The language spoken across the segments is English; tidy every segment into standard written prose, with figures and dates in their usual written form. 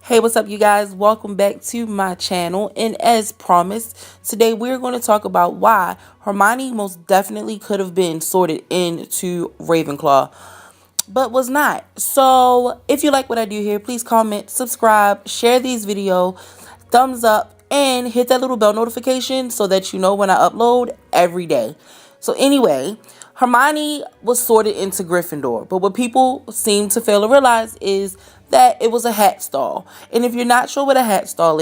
Hey, what's up, you guys? Welcome back to my channel. And as promised, today we're going to talk about why Hermione most definitely could have been sorted into Ravenclaw, but was not. So, if you like what I do here, please comment, subscribe, share these videos, thumbs up, and hit that little bell notification so that you know when I upload every day. So anyway, Hermione was sorted into Gryffindor, but what people seem to fail to realize is that it was a hat stall. And if you're not sure what a hat stall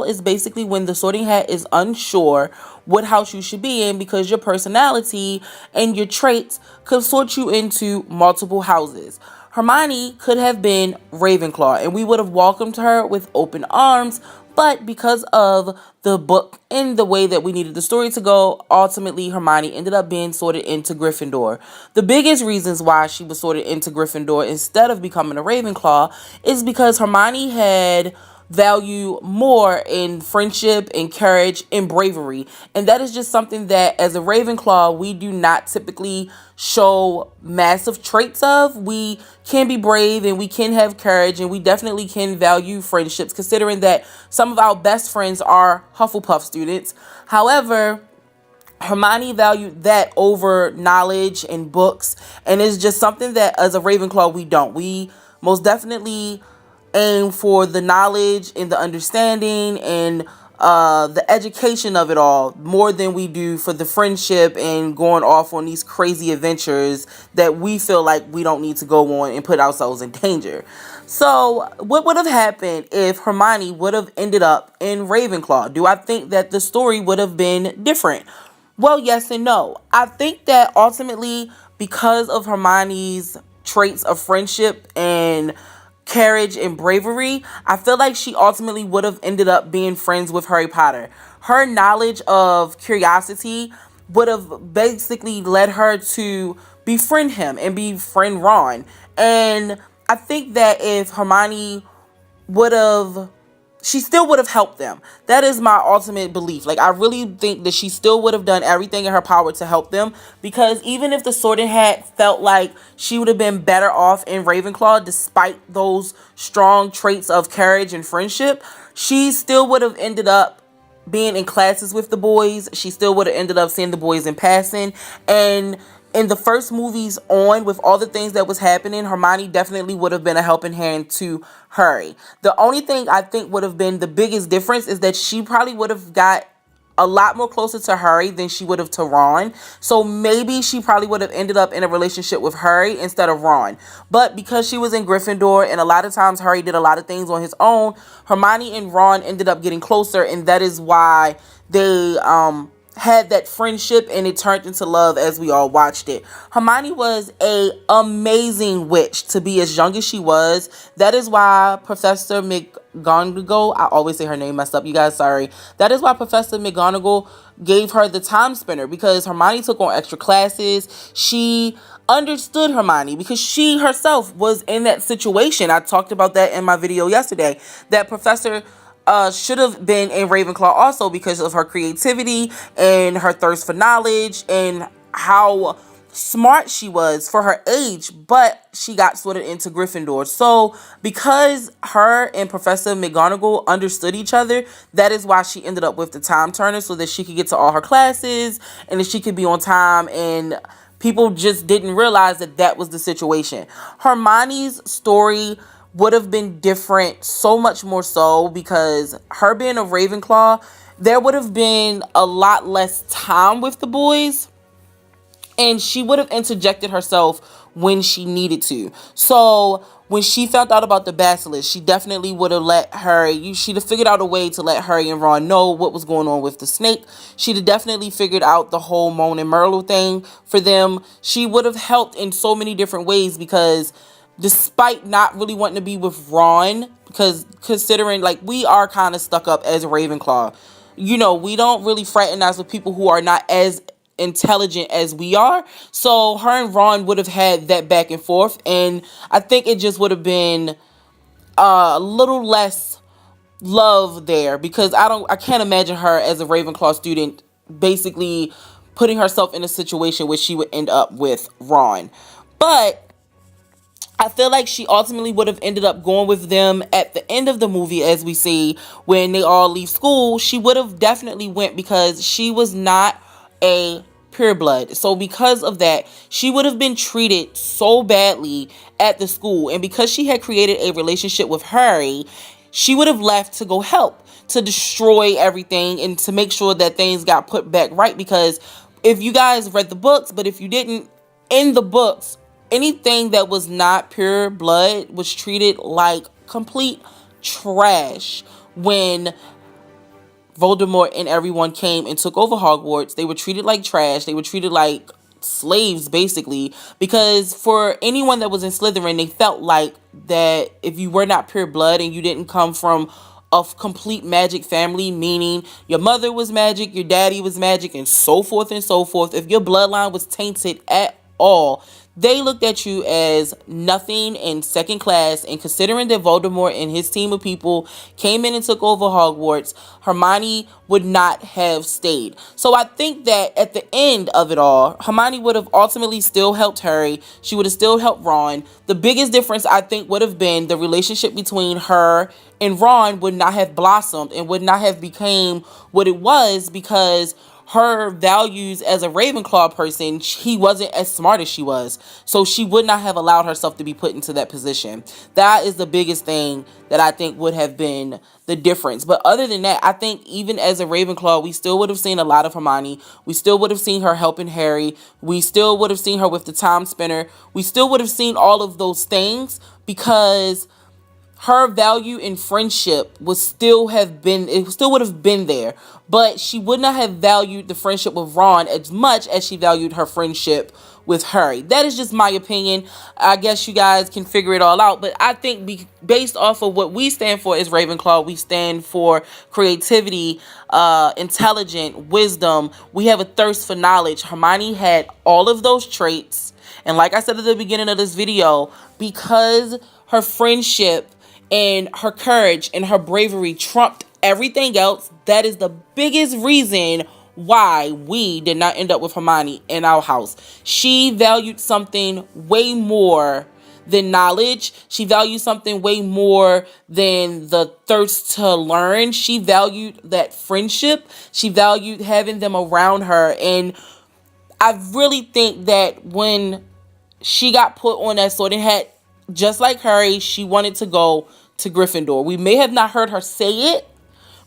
is basically when the sorting hat is unsure what house you should be in because your personality and your traits could sort you into multiple houses. Hermione could have been Ravenclaw, and we would have welcomed her with open arms, but because of the book and the way that we needed the story to go, ultimately Hermione ended up being sorted into Gryffindor. The biggest reasons why she was sorted into Gryffindor instead of becoming a Ravenclaw is because Hermione had value more in friendship and courage and bravery. And that is just something that as a Ravenclaw, we do not typically show massive traits of. We can be brave and we can have courage and we definitely can value friendships, considering that some of our best friends are Hufflepuff students. However, Hermione valued that over knowledge and books, and it's just something that as a Ravenclaw we don't. We most definitely aim for the knowledge and the understanding and the education of it all more than we do for the friendship and going off on these crazy adventures that we feel like we don't need to go on and put ourselves in danger. So what would have happened if Hermione would have ended up in Ravenclaw? Do I think that the story would have been different? Well, yes and no. I think that ultimately, because of Hermione's traits of friendship and courage and bravery, I feel like she ultimately would have ended up being friends with Harry Potter. Her knowledge of curiosity would have basically led her to befriend him and befriend Ron. And I think that if Hermione would have she still would have helped them. That is my ultimate belief. Like, I really think that she still would have done everything in her power to help them, because even if the Sorting Hat felt like she would have been better off in Ravenclaw despite those strong traits of courage and friendship, she still would have ended up being in classes with the boys. She still would have ended up seeing the boys in passing. And in the first movies on, with all the things that was happening, Hermione definitely would have been a helping hand to Harry. The only thing I think would have been the biggest difference is that she probably would have got a lot more closer to Harry than she would have to Ron. So maybe she probably would have ended up in a relationship with Harry instead of Ron. But because she was in Gryffindor and a lot of times Harry did a lot of things on his own, Hermione and Ron ended up getting closer, and that is why they had that friendship and it turned into love as we all watched it. Hermione was a amazing witch to be as young as she was. That is why Professor McGonagall, I always say her name messed up, you guys, sorry. That is why Professor McGonagall gave her the time spinner, because Hermione took on extra classes. She understood Hermione because she herself was in that situation. I talked about that in my video yesterday, that Professor should have been in Ravenclaw also because of her creativity and her thirst for knowledge and how smart she was for her age, but she got sorted into Gryffindor. So because her and Professor McGonagall understood each other, that is why she ended up with the time turner, so that she could get to all her classes and that she could be on time, and people just didn't realize that that was the situation. Hermione's story would have been different, so much more so, because her being a Ravenclaw, there would have been a lot less time with the boys, and she would have interjected herself when she needed to. So when she found out about the basilisk, she definitely would have let Harry, she'd have figured out a way to let Harry and Ron know what was going on with the snake. She'd have definitely figured out the whole Moan and Myrtle thing for them. She would have helped in so many different ways, because despite not really wanting to be with Ron, because considering, like, we are kind of stuck up as a Ravenclaw. You know, we don't really fraternize with people who are not as intelligent as we are. So her and Ron would have had that back and forth, and I think it just would have been a little less love there, because I can't imagine her as a Ravenclaw student basically putting herself in a situation where she would end up with Ron. But I feel like she ultimately would have ended up going with them at the end of the movie, as we see when they all leave school. She would have definitely went because she was not a pureblood. So because of that, she would have been treated so badly at the school. And because she had created a relationship with Harry, she would have left to go help to destroy everything and to make sure that things got put back right. Because if you guys read the books, but if you didn't, in the books, anything that was not pure blood was treated like complete trash. When Voldemort and everyone came and took over Hogwarts, they were treated like trash. They were treated like slaves, basically, because for anyone that was in Slytherin, they felt like that if you were not pure blood and you didn't come from a complete magic family, meaning your mother was magic, your daddy was magic, and so forth and so forth, if your bloodline was tainted at all, they looked at you as nothing and second class. And considering that Voldemort and his team of people came in and took over Hogwarts, Hermione would not have stayed. So I think that at the end of it all, Hermione would have ultimately still helped Harry. She would have still helped Ron. The biggest difference, I think, would have been the relationship between her and Ron would not have blossomed and would not have became what it was, because her values as a Ravenclaw person, he wasn't as smart as she was. So she would not have allowed herself to be put into that position. That is the biggest thing that I think would have been the difference. But other than that, I think even as a Ravenclaw, we still would have seen a lot of Hermione. We still would have seen her helping Harry. We still would have seen her with the time spinner. We still would have seen all of those things, because her value in friendship would still would have been there, but she would not have valued the friendship with Ron as much as she valued her friendship with Harry. That is just my opinion. I guess you guys can figure it all out, but I think based off of what we stand for as Ravenclaw, we stand for creativity, intelligent, wisdom. We have a thirst for knowledge. Hermione had all of those traits, and like I said at the beginning of this video, because her friendship and her courage and her bravery trumped everything else, that is the biggest reason why we did not end up with Hermione in our house. She valued something way more than knowledge. She valued something way more than the thirst to learn. She valued that friendship. She valued having them around her. And I really think that when she got put on that sorting hat, just like Harry, she wanted to go to Gryffindor. We may have not heard her say it,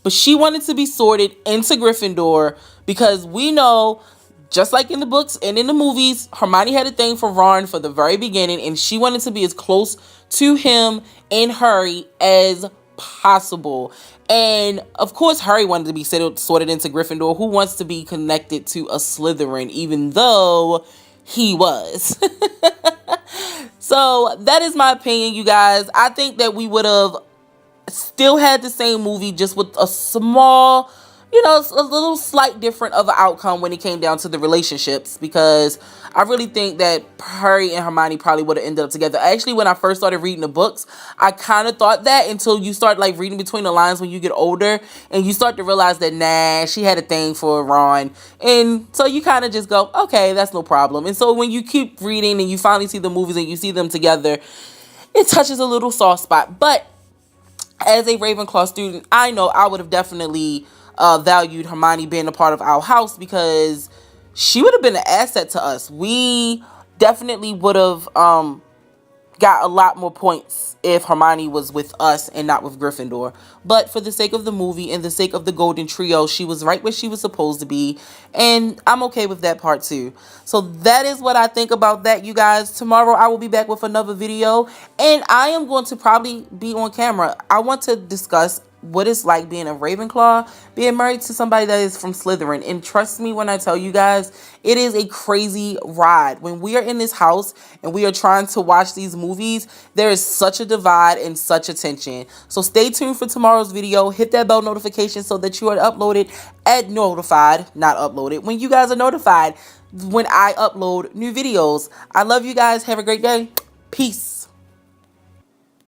but she wanted to be sorted into Gryffindor, because we know, just like in the books and in the movies, Hermione had a thing for Ron for the very beginning, and she wanted to be as close to him and Harry as possible. And of course, Harry wanted to be sorted into Gryffindor. Who wants to be connected to a Slytherin, even though he was? So that is my opinion, you guys. I think that we would have still had the same movie, just with a small, a little slight different of an outcome when it came down to the relationships, because I really think that Harry and Hermione probably would have ended up together. Actually, when I first started reading the books, I kind of thought that, until you start like reading between the lines when you get older, and you start to realize that, nah, she had a thing for Ron. And so you kind of just go, okay, that's no problem. And so when you keep reading and you finally see the movies and you see them together, it touches a little soft spot. But as a Ravenclaw student, I know I would have definitely valued Hermione being a part of our house, because she would have been an asset to us. We definitely would have got a lot more points if Hermione was with us and not with Gryffindor. But for the sake of the movie and the sake of the Golden Trio, she was right where she was supposed to be. And I'm okay with that part too. So that is what I think about that, you guys. Tomorrow I will be back with another video, and I am going to probably be on camera. I want to discuss what it's like being a Ravenclaw, being married to somebody that is from Slytherin. And trust me when I tell you guys, it is a crazy ride. When we are in this house and we are trying to watch these movies, there is such a divide and such a tension. So stay tuned for tomorrow's video. Hit that bell notification so that you are uploaded and notified, not uploaded, when you guys are notified when I upload new videos. I love you guys. Have a great day. Peace.